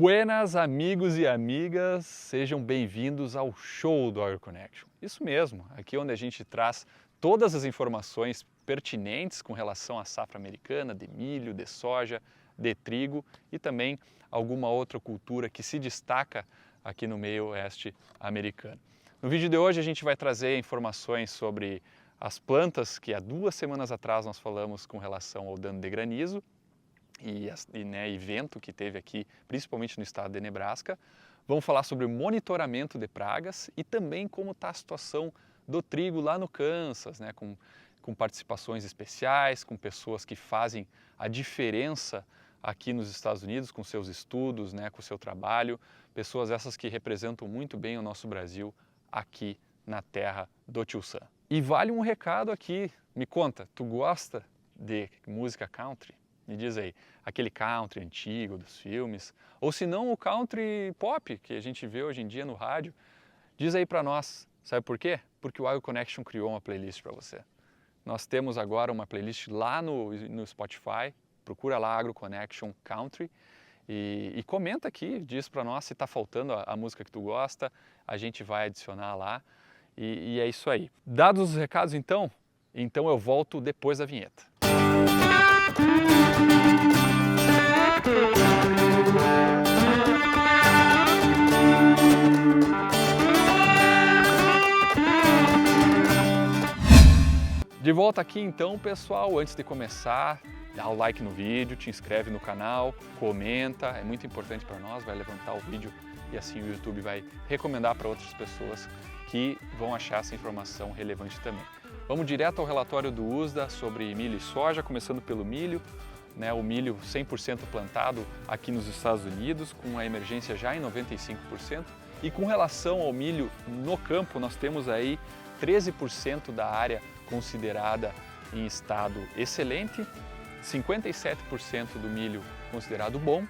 Buenas amigos e amigas, sejam bem-vindos ao show do AgroConnection. Isso mesmo, aqui onde a gente traz todas as informações pertinentes com relação à safra americana, de milho, de soja, de trigo e também alguma outra cultura que se destaca aqui no meio oeste americano. No vídeo de hoje a gente vai trazer informações sobre as plantas que há 2 semanas atrás nós falamos com relação ao dano de granizo e vento que teve aqui, principalmente no estado de Nebraska. Vamos falar sobre o monitoramento de pragas e também como está a situação do trigo lá no Kansas, né, com participações especiais, com pessoas que fazem a diferença aqui nos Estados Unidos com seus estudos, né, com o seu trabalho, pessoas essas que representam muito bem o nosso Brasil aqui na terra do Tio Sam. E vale um recado aqui, me conta, tu gosta de música country? Me diz aí, aquele country antigo dos filmes, ou se não o country pop que a gente vê hoje em dia no rádio, diz aí para nós, sabe por quê? Porque o AgroConnection criou uma playlist para você. Nós temos agora uma playlist lá no Spotify, procura lá AgroConnection Country e comenta aqui, diz para nós se está faltando a música que tu gosta, a gente vai adicionar lá e é isso aí. Dados os recados então eu volto depois da vinheta. De volta aqui então, pessoal, antes de começar, dá o like no vídeo, te inscreve no canal, comenta, é muito importante para nós, vai levantar o vídeo e assim o YouTube vai recomendar para outras pessoas que vão achar essa informação relevante também. Vamos direto ao relatório do USDA sobre milho e soja, começando pelo milho, né, o milho 100% plantado aqui nos Estados Unidos, com a emergência já em 95%, e com relação ao milho no campo, nós temos aí 13% da área considerada em estado excelente, 57% do milho considerado bom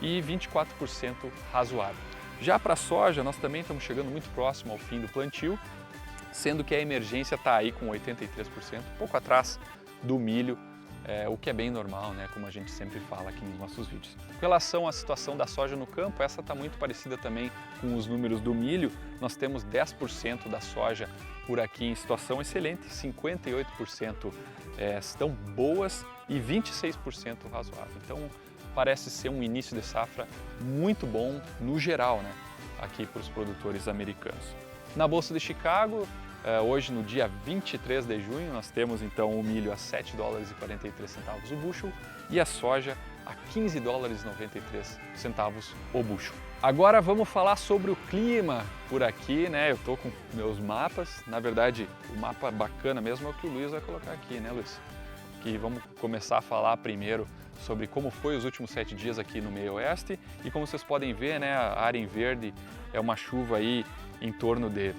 e 24% razoável. Já para a soja, nós também estamos chegando muito próximo ao fim do plantio, sendo que a emergência está aí com 83%, pouco atrás do milho, o que é bem normal, né, como a gente sempre fala aqui nos nossos vídeos. Com relação à situação da soja no campo, essa está muito parecida também com os números do milho. Nós temos 10% da soja por aqui em situação excelente, 58% estão boas e 26% razoável. Então parece ser um início de safra muito bom no geral, né, aqui para os produtores americanos. Na Bolsa de Chicago, hoje no dia 23 de junho, nós temos então o milho a $7,43 o bushel e a soja a $15,93 o bushel. Agora vamos falar sobre o clima por aqui, né? Eu estou com meus mapas, na verdade o mapa bacana mesmo é o que o Luiz vai colocar aqui, né, Luiz? Que vamos começar a falar primeiro sobre como foi os últimos 7 dias aqui no meio oeste e como vocês podem ver, né, a área em verde é uma chuva aí em torno de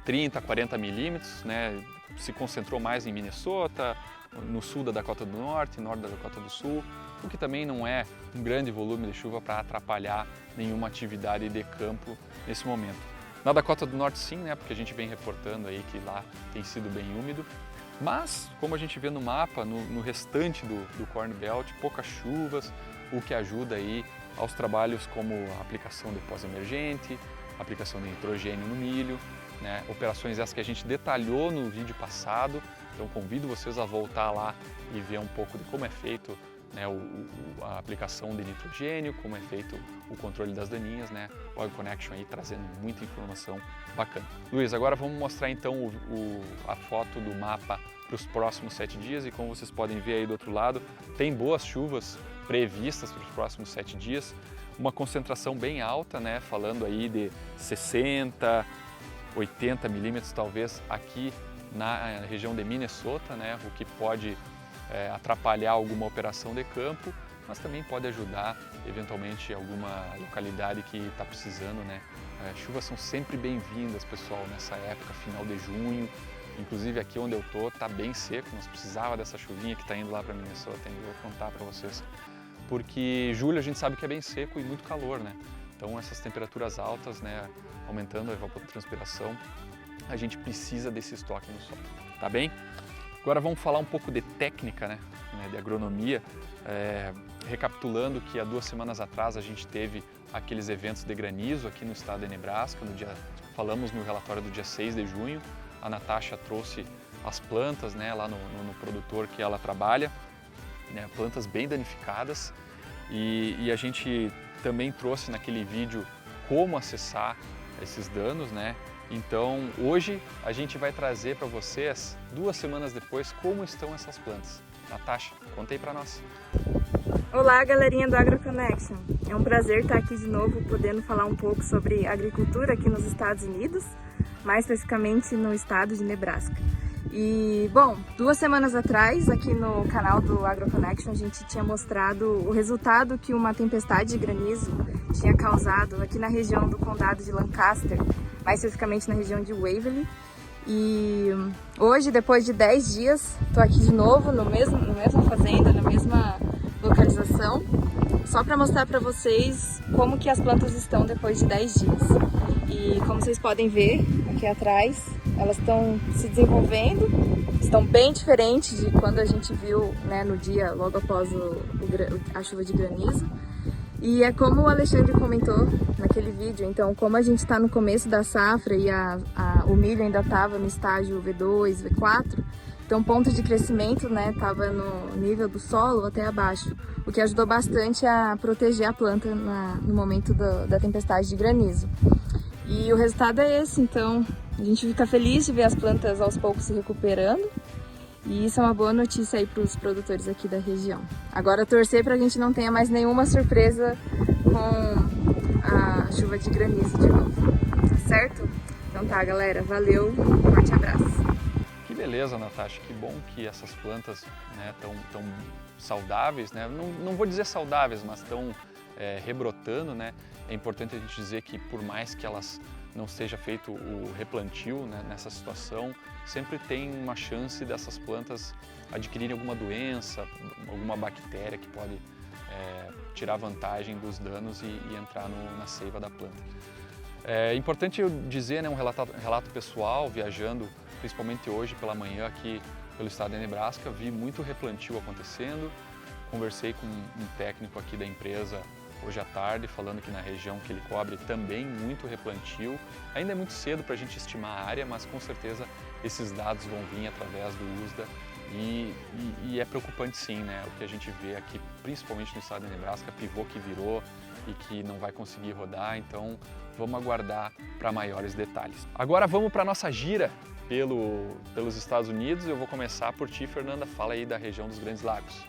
30 a 40 milímetros, né, se concentrou mais em Minnesota, no sul da Dakota do Norte, norte da Dakota do Sul, o que também não é um grande volume de chuva para atrapalhar nenhuma atividade de campo nesse momento. Na Dakota do Norte sim, né, porque a gente vem reportando aí que lá tem sido bem úmido, mas como a gente vê no mapa, no restante do Corn Belt, poucas chuvas, o que ajuda aí aos trabalhos como a aplicação de pós-emergente, aplicação de nitrogênio no milho, né, operações essas que a gente detalhou no vídeo passado, então convido vocês a voltar lá e ver um pouco de como é feito, né, a aplicação de nitrogênio, como é feito o controle das daninhas, né, o AgroConnection aí trazendo muita informação bacana. Luiz, agora vamos mostrar então a foto do mapa para os próximos 7 dias e como vocês podem ver aí do outro lado, tem boas chuvas previstas para os próximos 7 dias, uma concentração bem alta, né, falando aí de 60, 80 milímetros talvez aqui na região de Minnesota, né, o que pode atrapalhar alguma operação de campo, mas também pode ajudar eventualmente alguma localidade que está precisando, né. Chuvas são sempre bem-vindas, pessoal, nessa época, final de junho, inclusive aqui onde eu tô está bem seco, nós precisava dessa chuvinha que está indo lá para Minnesota, e vou contar para vocês, porque julho a gente sabe que é bem seco e muito calor, né. Então essas temperaturas altas, né, aumentando a evapotranspiração, a gente precisa desse estoque no solo, tá bem? Agora vamos falar um pouco de técnica, né, de agronomia. recapitulando que há 2 semanas atrás a gente teve aqueles eventos de granizo aqui no estado de Nebraska, falamos no relatório do dia 6 de junho, a Natasha trouxe as plantas, né, lá no produtor que ela trabalha, né, plantas bem danificadas, e a gente também trouxe naquele vídeo como acessar esses danos, né? Então hoje a gente vai trazer para vocês, 2 semanas depois, como estão essas plantas. Natasha, conta aí para nós. Olá, galerinha do AgroConnection. É um prazer estar aqui de novo, podendo falar um pouco sobre agricultura aqui nos Estados Unidos, mais especificamente no estado de Nebraska. E, bom, 2 semanas atrás, aqui no canal do AgroConnection, a gente tinha mostrado o resultado que uma tempestade de granizo tinha causado aqui na região do condado de Lancaster, mais especificamente na região de Waverly. E hoje, depois de 10 dias, estou aqui de novo na mesma fazenda, na mesma localização, só para mostrar para vocês como que as plantas estão depois de 10 dias. E como vocês podem ver aqui atrás, elas estão se desenvolvendo, estão bem diferentes de quando a gente viu, né, no dia logo após a chuva de granizo. E é como o Alexandre comentou naquele vídeo, então como a gente está no começo da safra e o milho ainda estava no estágio V2, V4, então o ponto de crescimento, né, estava no nível do solo até abaixo, o que ajudou bastante a proteger a planta no momento da tempestade de granizo. E o resultado é esse, então a gente fica feliz de ver as plantas aos poucos se recuperando. E isso é uma boa notícia aí para os produtores aqui da região. Agora torcer para a gente não tenha mais nenhuma surpresa com a chuva de granizo de novo, tá certo? Então tá, galera, valeu, um forte abraço. Que beleza, Natasha, que bom que essas plantas, né, tão saudáveis, né? Não vou dizer saudáveis, mas estão rebrotando, né? É importante a gente dizer que por mais que elas não seja feito o replantio, né, nessa situação, sempre tem uma chance dessas plantas adquirirem alguma doença, alguma bactéria que pode tirar vantagem dos danos e entrar na seiva da planta. É importante eu dizer, né, um relato pessoal, viajando principalmente hoje pela manhã aqui pelo estado de Nebraska, vi muito replantio acontecendo, conversei com um técnico aqui da empresa hoje à tarde, falando que na região que ele cobre também muito replantio. Ainda é muito cedo para a gente estimar a área, mas com certeza esses dados vão vir através do USDA e é preocupante sim, né? O que a gente vê aqui, principalmente no estado de Nebraska, pivô que virou e que não vai conseguir rodar, então vamos aguardar para maiores detalhes. Agora vamos para a nossa gira pelos Estados Unidos. Eu vou começar por ti, Fernanda, fala aí da região dos Grandes Lagos.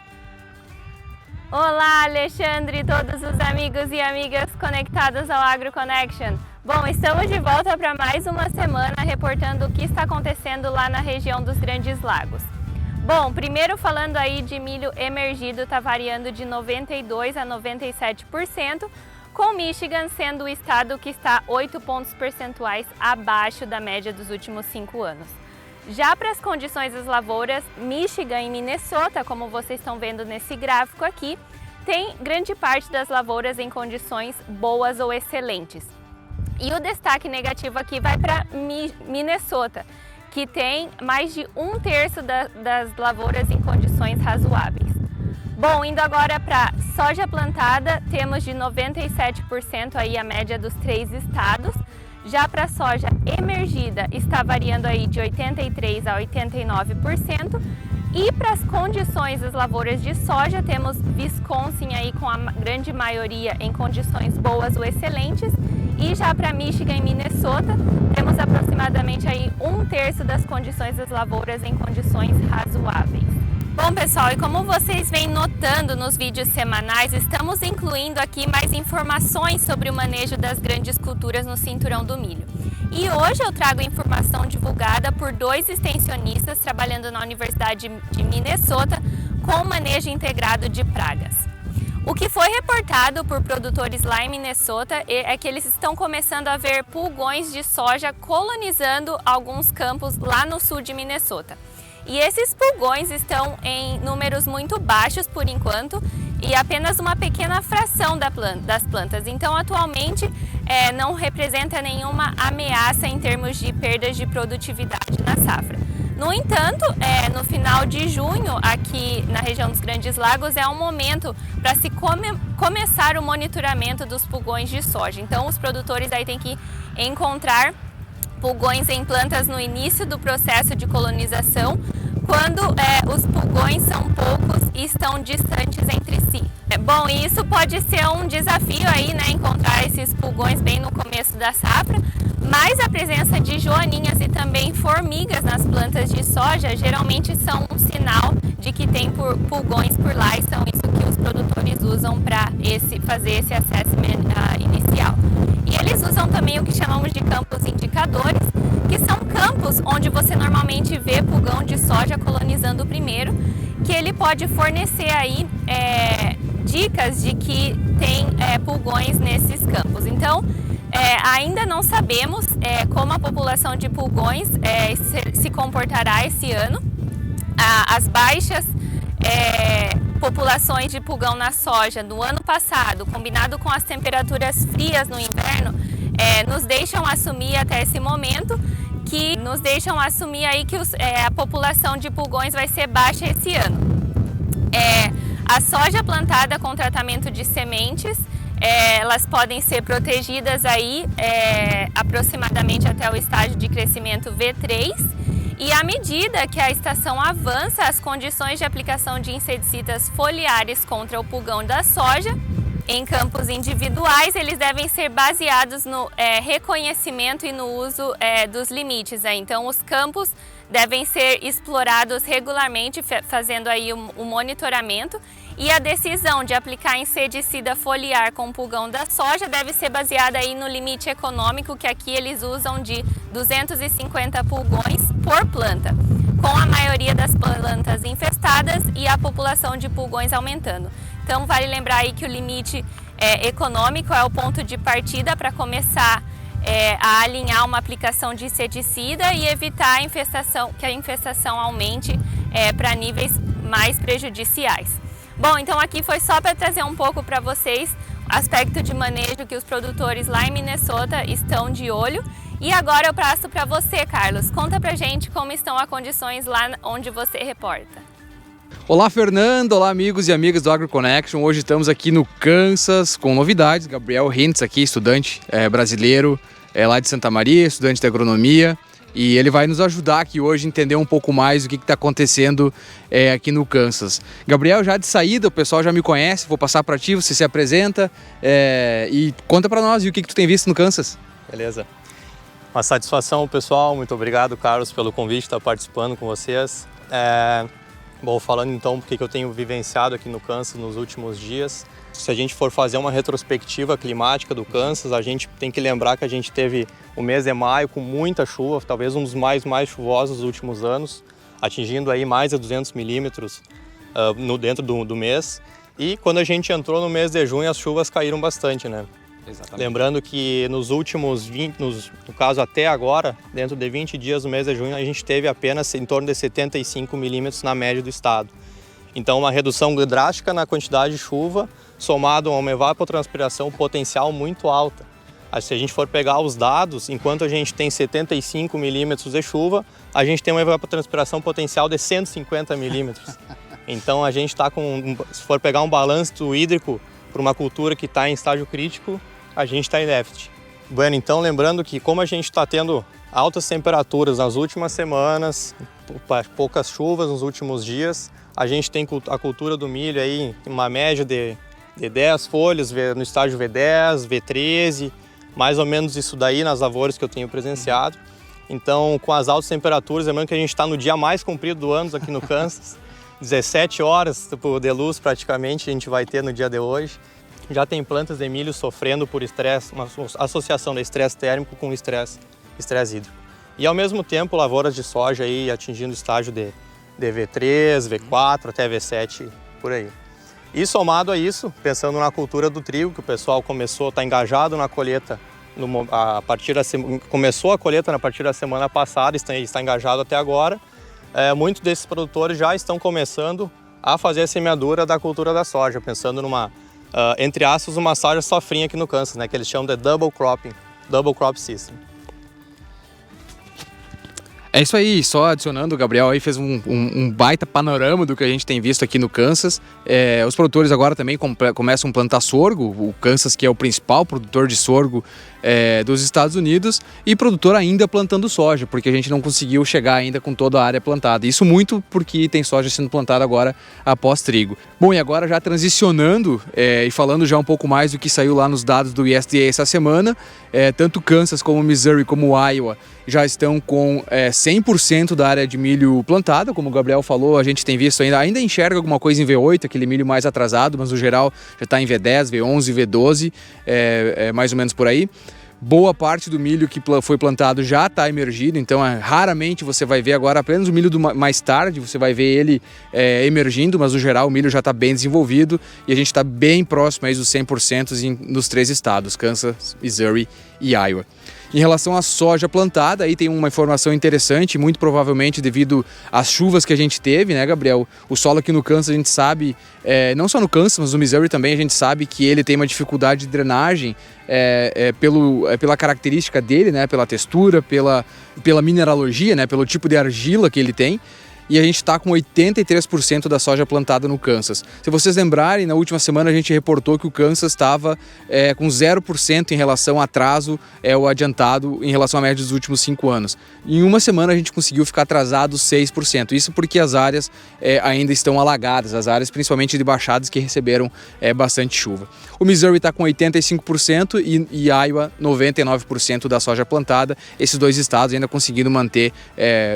Olá, Alexandre e todos os amigos e amigas conectados ao AgroConnection. Bom, estamos de volta para mais uma semana reportando o que está acontecendo lá na região dos Grandes Lagos. Bom, primeiro falando aí de milho emergido, está variando de 92% a 97%, com Michigan sendo o estado que está 8 pontos percentuais abaixo da média dos últimos 5 anos. Já para as condições das lavouras, Michigan e Minnesota, como vocês estão vendo nesse gráfico aqui, tem grande parte das lavouras em condições boas ou excelentes. E o destaque negativo aqui vai para Minnesota, que tem mais de 1/3 das lavouras em condições razoáveis. Bom, indo agora para soja plantada, temos de 97% aí a média dos 3 estados. Já para a soja emergida está variando aí de 83% a 89%. E para as condições das lavouras de soja, temos Wisconsin aí com a grande maioria em condições boas ou excelentes. E já para Michigan e Minnesota, temos aproximadamente aí 1/3 das condições das lavouras em condições razoáveis. Bom, pessoal, e como vocês vêm notando nos vídeos semanais, estamos incluindo aqui mais informações sobre o manejo das grandes culturas no cinturão do milho. E hoje eu trago informação divulgada por 2 extensionistas trabalhando na Universidade de Minnesota com manejo integrado de pragas. O que foi reportado por produtores lá em Minnesota é que eles estão começando a ver pulgões de soja colonizando alguns campos lá no sul de Minnesota. E esses pulgões estão em números muito baixos por enquanto e apenas uma pequena fração das plantas. Então, atualmente, não representa nenhuma ameaça em termos de perdas de produtividade na safra. No entanto, no final de junho, aqui na região dos Grandes Lagos, é um momento para se começar o monitoramento dos pulgões de soja. Então, os produtores aí têm que encontrar pulgões em plantas no início do processo de colonização, quando os pulgões são poucos e estão distantes entre si. Bom, isso pode ser um desafio aí, né, encontrar esses pulgões bem no começo da safra, mas a presença de joaninhas e também formigas nas plantas de soja geralmente são um sinal de que tem pulgões por lá, e são isso que os produtores usam para fazer esse assessment inicial. E eles usam também o que chamamos de campos indicadores, que são campos onde você normalmente vê pulgão de soja colonizando primeiro, que ele pode fornecer aí dicas de que tem pulgões nesses campos. Então, ainda não sabemos como a população de pulgões se comportará esse ano. As baixas populações de pulgão na soja no ano passado, combinado com as temperaturas frias no inverno, nos deixam assumir até esse momento que a população de pulgões vai ser baixa esse ano. A soja plantada com tratamento de sementes, elas podem ser protegidas aí aproximadamente até o estágio de crescimento V3, e à medida que a estação avança, as condições de aplicação de inseticidas foliares contra o pulgão da soja em campos individuais, eles devem ser baseados no reconhecimento e no uso dos limites. Então, os campos devem ser explorados regularmente, fazendo aí o monitoramento, e a decisão de aplicar inseticida foliar com pulgão da soja deve ser baseada aí no limite econômico, que aqui eles usam de 250 pulgões por planta, com a maioria das plantas infestadas e a população de pulgões aumentando. Então, vale lembrar aí que o limite econômico é o ponto de partida para começar a alinhar uma aplicação de inseticida e evitar que a infestação aumente para níveis mais prejudiciais. Bom, então aqui foi só para trazer um pouco para vocês o aspecto de manejo que os produtores lá em Minnesota estão de olho. E agora eu passo para você, Carlos. Conta pra gente como estão as condições lá onde você reporta. Olá, Fernando. Olá, amigos e amigas do AgroConnection. Hoje estamos aqui no Kansas com novidades. Gabriel Hintz aqui, estudante brasileiro lá de Santa Maria, estudante de agronomia. E ele vai nos ajudar aqui hoje a entender um pouco mais o que está acontecendo aqui no Kansas. Gabriel, já de saída, o pessoal já me conhece, vou passar para ti, você se apresenta e conta para nós o que tu tem visto no Kansas. Beleza. Uma satisfação, pessoal. Muito obrigado, Carlos, pelo convite, estar participando com vocês. Bom, falando então o que eu tenho vivenciado aqui no Kansas nos últimos dias. Se a gente for fazer uma retrospectiva climática do Kansas, a gente tem que lembrar que a gente teve o mês de maio com muita chuva, talvez um dos mais chuvosos dos últimos anos, atingindo aí mais de 200 milímetros dentro do mês. E quando a gente entrou no mês de junho, as chuvas caíram bastante, né? Exatamente. Lembrando que nos últimos 20, no caso até agora, dentro de 20 dias no mês de junho, a gente teve apenas em torno de 75 milímetros na média do estado. Então, uma redução drástica na quantidade de chuva, somado a uma evapotranspiração potencial muito alta. Se a gente for pegar os dados, enquanto a gente tem 75 milímetros de chuva, a gente tem uma evapotranspiração potencial de 150 milímetros. Então, a gente está com, se for pegar um balanço hídrico para uma cultura que está em estágio crítico, a gente está em déficit. Bueno, então, lembrando que como a gente está tendo altas temperaturas nas últimas semanas, poucas chuvas nos últimos dias, a gente tem a cultura do milho aí uma média de 10 folhas no estágio V10, V13, mais ou menos isso daí nas lavouras que eu tenho presenciado. Então, com as altas temperaturas, lembrando que a gente está no dia mais comprido do ano aqui no Kansas, 17 horas de luz praticamente a gente vai ter no dia de hoje. Já tem plantas de milho sofrendo por estresse, uma associação de estresse térmico com estresse hídrico. E ao mesmo tempo, lavouras de soja aí atingindo o estágio de V3, V4 até V7, por aí. E somado a isso, pensando na cultura do trigo, que o pessoal está engajado na colheita, começou a colheita a partir da semana passada, está engajado até agora, muitos desses produtores já estão começando a fazer a semeadura da cultura da soja, pensando numa, entre aspas, uma soja safrinha aqui no Kansas, né, que eles chamam de double crop system. É isso aí, só adicionando, o Gabriel aí fez um baita panorama do que a gente tem visto aqui no Kansas. Os produtores agora também começam a plantar sorgo, o Kansas que é o principal produtor de sorgo dos Estados Unidos, e produtor ainda plantando soja, porque a gente não conseguiu chegar ainda com toda a área plantada. Isso muito porque tem soja sendo plantada agora após trigo. Bom, e agora já transicionando e falando já um pouco mais do que saiu lá nos dados do USDA essa semana, tanto Kansas como Missouri como Iowa já estão com 100% da área de milho plantada, como o Gabriel falou, a gente tem visto ainda enxerga alguma coisa em V8, aquele milho mais atrasado, mas no geral já está em V10, V11, V12, mais ou menos por aí. Boa parte do milho que foi plantado já está emergido, então raramente você vai ver agora apenas o milho mais tarde, você vai ver ele emergindo, mas no geral o milho já está bem desenvolvido e a gente está bem próximo aí dos 100% nos 3 estados, Kansas, Missouri e Iowa. Em relação à soja plantada, aí tem uma informação interessante, muito provavelmente devido às chuvas que a gente teve, né, Gabriel? O solo aqui no Kansas a gente sabe, não só no Kansas, mas no Missouri também a gente sabe que ele tem uma dificuldade de drenagem pela característica dele, né, pela textura, pela mineralogia, né, pelo tipo de argila que ele tem. E a gente está com 83% da soja plantada no Kansas. Se vocês lembrarem, na última semana a gente reportou que o Kansas estava com 0% em relação ao atraso o adiantado em relação à média dos últimos 5 anos. Em uma semana a gente conseguiu ficar atrasado 6%. Isso porque as áreas ainda estão alagadas, as áreas principalmente de baixadas que receberam bastante chuva. O Missouri está com 85% e Iowa 99% da soja plantada. Esses 2 estados ainda conseguindo manter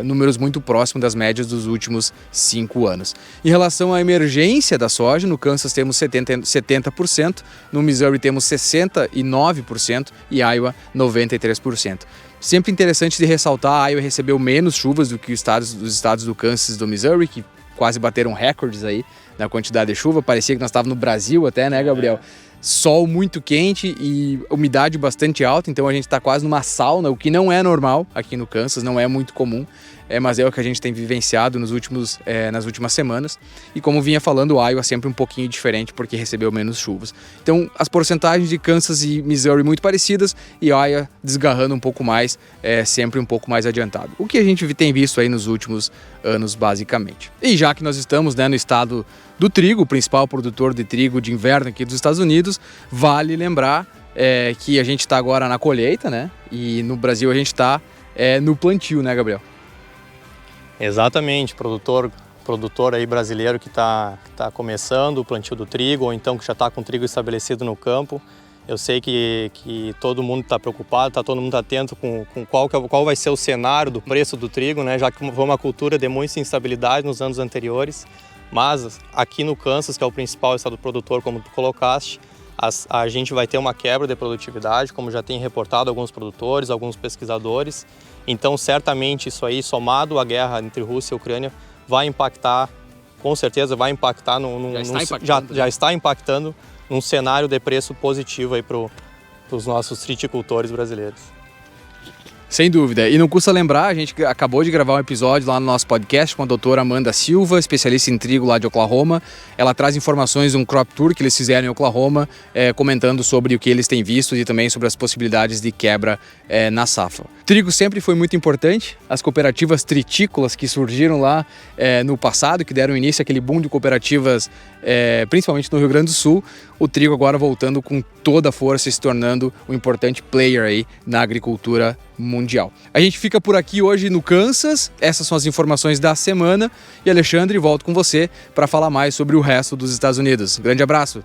números muito próximos das médias dos últimos 5 anos. Em relação à emergência da soja, no Kansas temos 70%, no Missouri temos 69% e Iowa 93%. Sempre interessante de ressaltar, a Iowa recebeu menos chuvas do que os estados do Kansas e do Missouri, que quase bateram recordes aí na quantidade de chuva. Parecia que nós estávamos no Brasil até, né, Gabriel? Sol muito quente e umidade bastante alta, então a gente está quase numa sauna, o que não é normal aqui no Kansas, não é muito comum, mas é o que a gente tem vivenciado nas últimas semanas. E como vinha falando, o Iowa sempre um pouquinho diferente porque recebeu menos chuvas. Então as porcentagens de Kansas e Missouri muito parecidas e Iowa desgarrando um pouco mais, sempre um pouco mais adiantado. O que a gente tem visto aí nos últimos anos, basicamente. E já que nós estamos, né, no estado do trigo, o principal produtor de trigo de inverno aqui dos Estados Unidos, vale lembrar que a gente está agora na colheita, né? E no Brasil a gente está no plantio, né, Gabriel? Exatamente, produtor aí brasileiro que tá começando o plantio do trigo ou então que já está com o trigo estabelecido no campo. Eu sei que todo mundo está preocupado, todo mundo atento com qual vai ser o cenário do preço do trigo, né? Já que foi uma cultura de muita instabilidade nos anos anteriores. Mas aqui no Kansas, que é o principal estado produtor, como tu colocaste, a gente vai ter uma quebra de produtividade, como já tem reportado alguns produtores, alguns pesquisadores. Então, certamente, isso aí, somado à guerra entre Rússia e Ucrânia, vai impactar, com certeza, vai impactar, já está impactando num cenário de preço positivo aí para os nossos triticultores brasileiros. Sem dúvida. E não custa lembrar, a gente acabou de gravar um episódio lá no nosso podcast com a doutora Amanda Silva, especialista em trigo lá de Oklahoma. Ela traz informações de um crop tour que eles fizeram em Oklahoma, comentando sobre o que eles têm visto e também sobre as possibilidades de quebra na safra. Trigo sempre foi muito importante. As cooperativas tritícolas que surgiram lá no passado, que deram início àquele boom de cooperativas, principalmente no Rio Grande do Sul, o trigo agora voltando com toda a força e se tornando um importante player aí na agricultura mundial. A gente fica por aqui hoje no Kansas, essas são as informações da semana e Alexandre, volto com você para falar mais sobre o resto dos Estados Unidos. Grande abraço!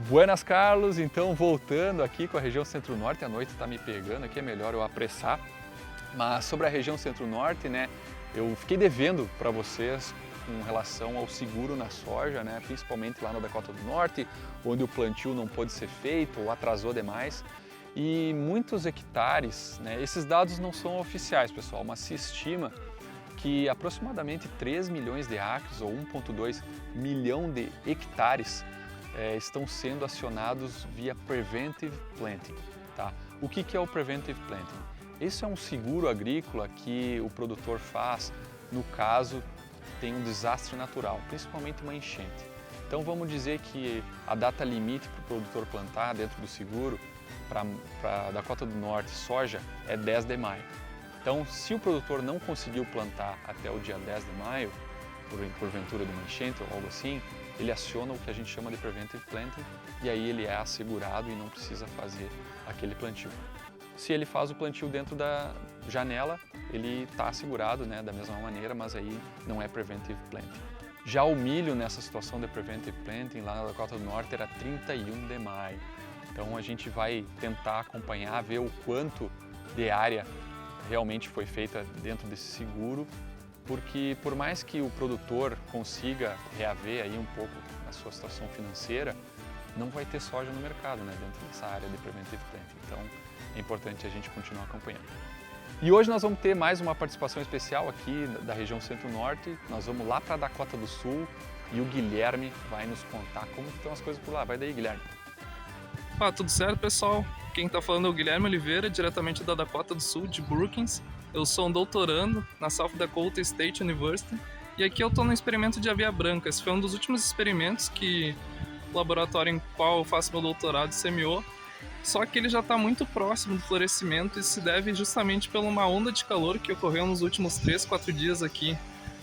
Buenas, Carlos. Então, voltando aqui com a região Centro-Norte, a noite está me pegando aqui, é melhor eu apressar. Mas sobre a região Centro-Norte, né, eu fiquei devendo para vocês com relação ao seguro na soja, né, principalmente lá no Dakota do Norte, onde o plantio não pôde ser feito ou atrasou demais. E muitos hectares, né, esses dados não são oficiais, pessoal, mas se estima que aproximadamente 3 milhões de acres ou 1,2 milhão de hectares estão sendo acionados via Preventive Planting. Tá? O que é o Preventive Planting? Esse é um seguro agrícola que o produtor faz no caso tem um desastre natural, principalmente uma enchente. Então vamos dizer que a data limite para o produtor plantar dentro do seguro para Dakota do Norte soja é 10 de maio. Então, se o produtor não conseguiu plantar até o dia 10 de maio, porventura de uma enchente ou algo assim, ele aciona o que a gente chama de Preventive Planting e aí ele é assegurado e não precisa fazer aquele plantio. Se ele faz o plantio dentro da janela, ele está assegurado, né, da mesma maneira, mas aí não é Preventive Planting. Já o milho nessa situação de Preventive Planting lá na Dakota do Norte era 31 de maio. Então a gente vai tentar acompanhar, ver o quanto de área realmente foi feita dentro desse seguro, porque por mais que o produtor consiga reaver aí um pouco a sua situação financeira, não vai ter soja no mercado, né, dentro dessa área de Preventive Planting. Então é importante a gente continuar acompanhando. E hoje nós vamos ter mais uma participação especial aqui da região Centro-Norte. Nós vamos lá para a Dakota do Sul e o Guilherme vai nos contar como estão as coisas por lá. Vai daí, Guilherme. Tudo certo, pessoal? Quem está falando é o Guilherme Oliveira, diretamente da Dakota do Sul, de Brookings. Eu sou um doutorando na South Dakota State University e aqui eu estou no experimento de aveia branca. Esse foi um dos últimos experimentos que o laboratório em qual eu faço meu doutorado semeou, só que ele já está muito próximo do florescimento e se deve justamente por uma onda de calor que ocorreu nos últimos 3-4 dias aqui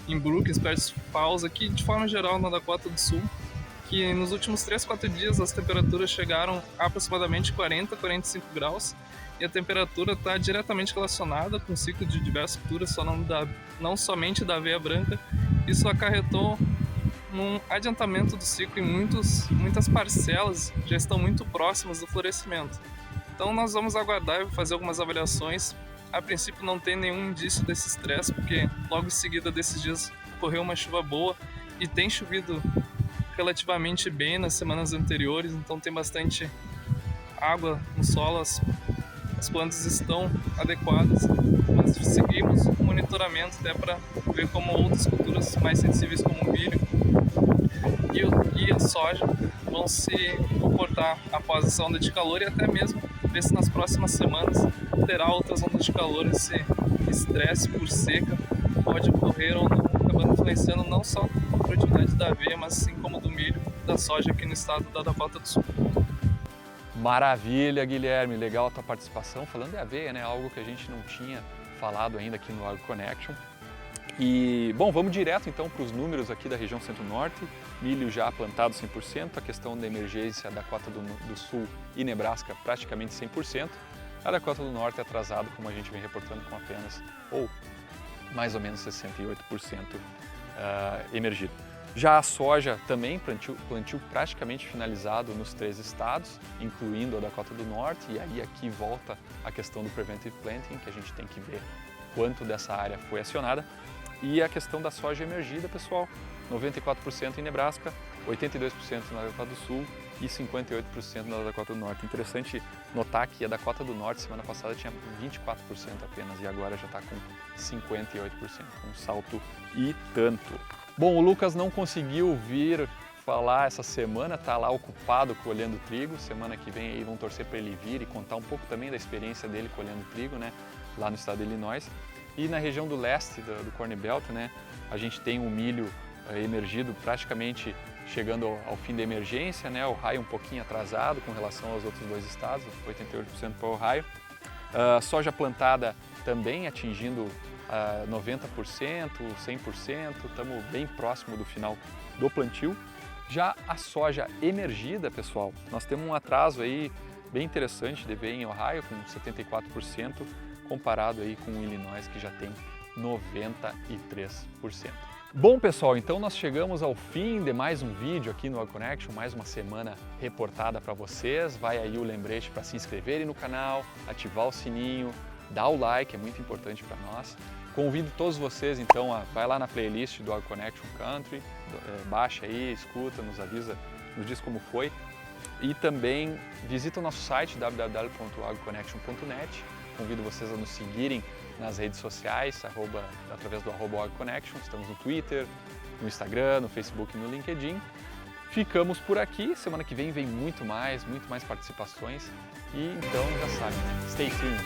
em Brookings, perto de Falls, aqui de forma geral na Dakota do Sul, que nos últimos 3-4 dias as temperaturas chegaram a aproximadamente 40-45 graus e a temperatura está diretamente relacionada com o ciclo de diversas culturas, não somente da aveia branca. Isso acarretou num adiantamento do ciclo e muitas parcelas já estão muito próximas do florescimento. Então nós vamos aguardar e fazer algumas avaliações. A princípio não tem nenhum indício desse estresse, porque logo em seguida desses dias ocorreu uma chuva boa e tem chovido relativamente bem nas semanas anteriores, então tem bastante água no solo, as plantas estão adequadas, mas seguimos o monitoramento até para ver como outras culturas mais sensíveis como o milho e a soja vão se comportar após essa onda de calor e até mesmo ver se nas próximas semanas terá outras ondas de calor. Esse estresse por seca pode ocorrer ou não, acabando influenciando não só a produtividade da aveia, mas sim como do milho e da soja aqui no estado da Dakota do Sul. Maravilha, Guilherme, legal a tua participação. Falando de aveia, né, algo que a gente não tinha falado ainda aqui no AgroConnection. E, bom, vamos direto então para os números aqui da região Centro-Norte. Milho já plantado 100%, a questão da emergência da Dakota do Sul e Nebraska praticamente 100%. A Dakota do Norte atrasado, como a gente vem reportando, com apenas, ou mais ou menos 68% emergido. Já a soja também, plantio praticamente finalizado nos 3 estados, incluindo a Dakota do Norte, e aí aqui volta a questão do Preventive Planting, que a gente tem que ver quanto dessa área foi acionada. E a questão da soja emergida, pessoal, 94% em Nebraska, 82% na Dakota do Sul e 58% na Dakota do Norte. Interessante notar que a Dakota do Norte semana passada tinha 24% apenas e agora já está com 58%, um salto e tanto. Bom, o Lucas não conseguiu vir falar essa semana, está lá ocupado colhendo trigo. Semana que vem aí vão torcer para ele vir e contar um pouco também da experiência dele colhendo trigo, né, lá no estado de Illinois. E na região do leste do Corn Belt, né, a gente tem o milho emergido praticamente chegando ao fim da emergência, né, o Ohio um pouquinho atrasado com relação aos outros 2 estados, 88% para o Ohio. Soja plantada também atingindo 90%, 100%, estamos bem próximo do final do plantio. Já a soja emergida, pessoal, nós temos um atraso aí bem interessante de ver em Ohio com 74%, comparado aí com o Illinois, que já tem 93%. Bom, pessoal, então nós chegamos ao fim de mais um vídeo aqui no AgroConnection, mais uma semana reportada para vocês. Vai aí o lembrete para se inscreverem no canal, ativar o sininho, dar o like, é muito importante para nós. Convido todos vocês, então, vai lá na playlist do AgroConnection Country, baixa aí, escuta, nos avisa, nos diz como foi. E também visita o nosso site www.agroconnection.net. Convido vocês a nos seguirem nas redes sociais, através do @AgroConnection. Estamos no Twitter, no Instagram, no Facebook e no LinkedIn. Ficamos por aqui. Semana que vem muito mais participações. E então já sabe, stay tuned.